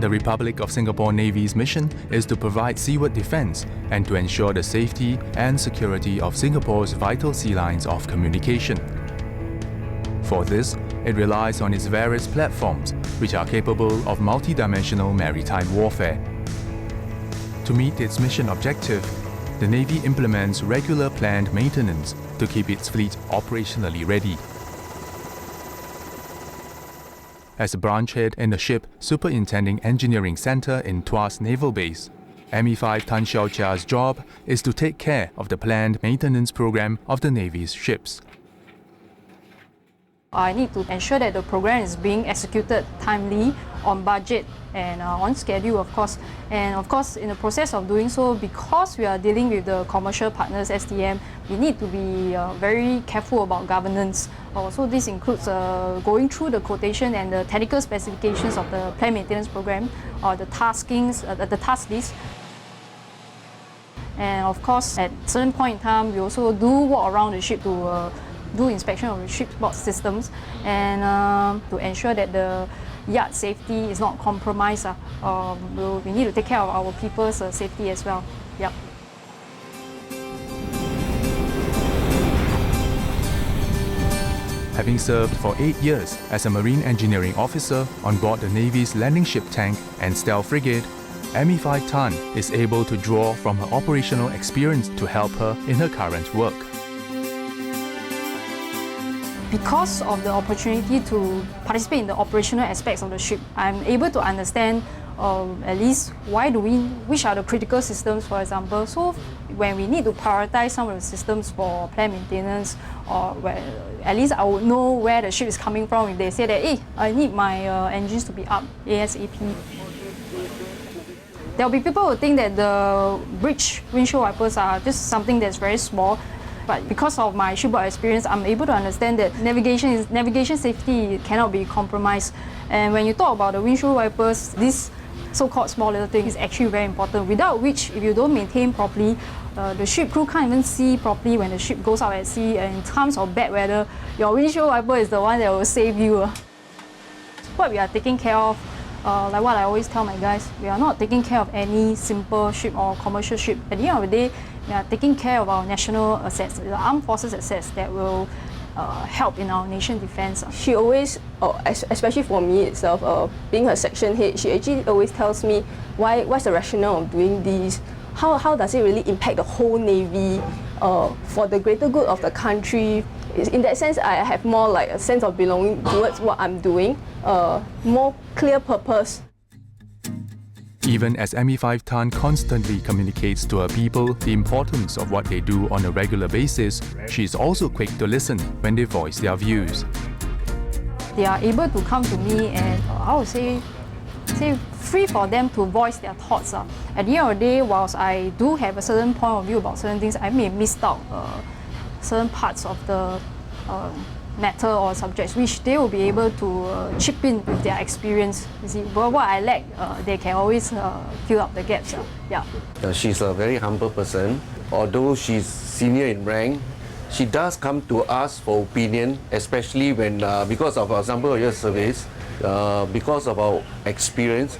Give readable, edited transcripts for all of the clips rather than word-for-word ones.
The Republic of Singapore Navy's mission is to provide seaward defense and to ensure the safety and security of Singapore's vital sea lines of communication. For this, it relies on its various platforms, which are capable of multi-dimensional maritime warfare. To meet its mission objective, the Navy implements regular planned maintenance to keep its fleet operationally ready. As a branch head in the Ship Superintending Engineering Centre in Tuas Naval Base, ME5 Tan Shiao Chia's job is to take care of the planned maintenance program of the Navy's ships. I need to ensure that the program is being executed timely, on budget and on schedule, of course. And of course, in the process of doing so, because we are dealing with the commercial partners, STM, we need to be very careful about governance. So this includes going through the quotation and the technical specifications of the planned maintenance program, the taskings, the task list. And of course, at a certain point in time, we also do walk around the ship to do inspection of the shipboard systems and to ensure that the yard safety is not compromised. We need to take care of our people's safety as well. Yep. Having served for 8 years as a marine engineering officer on board the Navy's landing ship tank and stealth frigate, ME5 Tan is able to draw from her operational experience to help her in her current work. Because of the opportunity to participate in the operational aspects of the ship, I'm able to understand at least which are the critical systems, for example. So when we need to prioritize some of the systems for planned maintenance, or at least I would know where the ship is coming from if they say that, hey, I need my engines to be up ASAP. There will be people who think that the bridge windshield wipers are just something that's very small. But because of my shipboard experience, I'm able to understand that navigation safety cannot be compromised. And when you talk about the windshield wipers, this so-called small little thing is actually very important, without which, if you don't maintain properly, the ship crew can't even see properly when the ship goes out at sea. And in times of bad weather, your windshield wiper is the one that will save you. What we are taking care of, like what I always tell my guys, we are not taking care of any simple ship or commercial ship. At the end of the day, we are taking care of our national assets, the armed forces assets that will help in our nation defense. She always, especially for me itself, being her section head, she actually always tells me what's the rationale of doing this, how does it really impact the whole Navy for the greater good of the country. In that sense, I have more like a sense of belonging towards what I'm doing, more clear purpose. Even as ME5 Tan constantly communicates to her people the importance of what they do on a regular basis, she is also quick to listen when they voice their views. They are able to come to me and I would say free for them to voice their thoughts. At the end of the day, whilst I do have a certain point of view about certain things, I may miss out certain parts of the matter or subjects which they will be able to chip in with their experience. You see, but what I lack, they can always fill up the gaps. Yeah. She's a very humble person. Although she's senior in rank, she does come to us for opinion, especially when, because of our number of years service, because of our experience.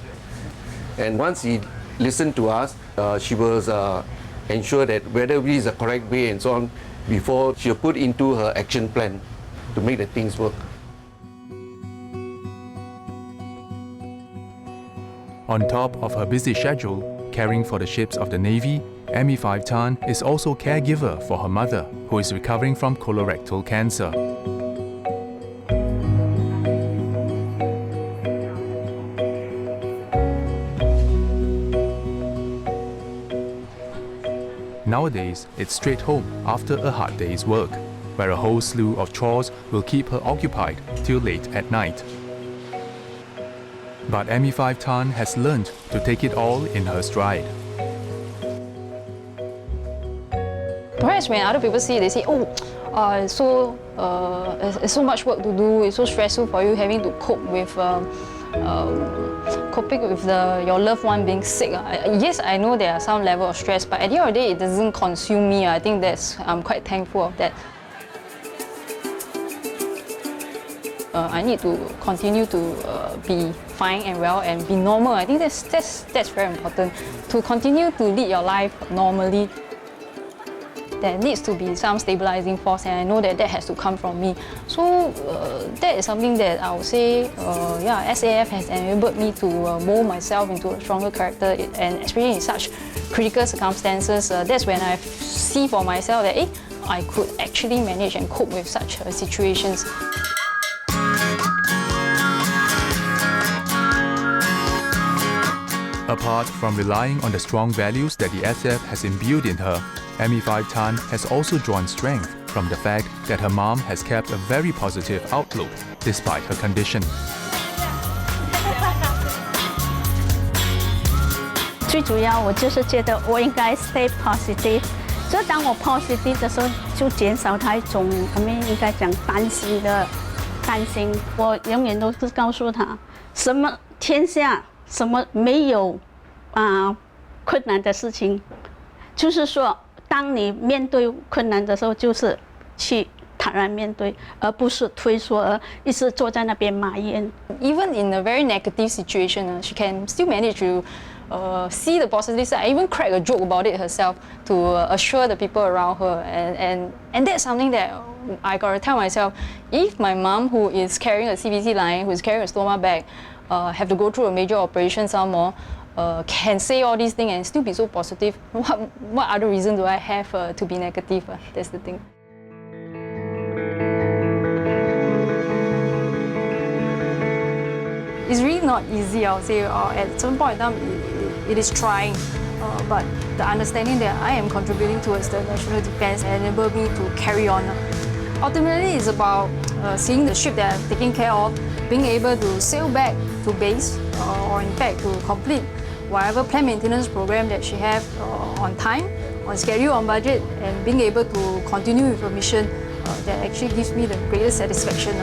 And once she listened to us, she was ensure that whether it is the correct way and so on, before she'll put into her action plan to make the things work. On top of her busy schedule, caring for the ships of the Navy, ME5 Tan is also caregiver for her mother, who is recovering from colorectal cancer. Nowadays, it's straight home after a hard day's work, where a whole slew of chores will keep her occupied till late at night. But ME5 Tan has learned to take it all in her stride. Perhaps when other people see, they say, oh, it's so much work to do, it's so stressful for you having to cope with coping with your loved one being sick. Yes, I know there are some level of stress, but at the end of the day, it doesn't consume me. I think I'm quite thankful of that. I need to continue to be fine and well and be normal. I think that's very important. To continue to lead your life normally, there needs to be some stabilizing force, and I know that has to come from me. So that is something that I would say, SAF has enabled me to mold myself into a stronger character, and especially in such critical circumstances, that's when I see for myself that I could actually manage and cope with such situations. Apart from relying on the strong values that the SF has imbued in her, ME5 Tan has also drawn strength from the fact that her mom has kept a very positive outlook despite her condition. 最主要我就是觉得我应该 stay positive， 所以当我 positive 的时候，就减少他一种应该讲担心。我永远都是告诉他，什么天下什么没有困难的事情，就是说，当你面对困难的时候，就是去坦然面对，而不是退缩，而一直坐在那边埋怨。Even in a very negative situation, she can still manage to see the positive side. I even crack a joke about it herself to assure the people around her, and that's something that I gotta tell myself. If my mom, who is carrying a CVC line, who is carrying a stoma bag, have to go through a major operation some more, can say all these things and still be so positive, what other reason do I have to be negative? That's the thing. It's really not easy, I would say. At some point in time, it is trying. But the understanding that I am contributing towards the national defense enabled me to carry on. Ultimately, it's about seeing the ship that I'm taking care of, being able to sail back to base, or in fact to complete whatever plant maintenance program that she has on time, on schedule, on budget, and being able to continue with her mission that actually gives me the greatest satisfaction.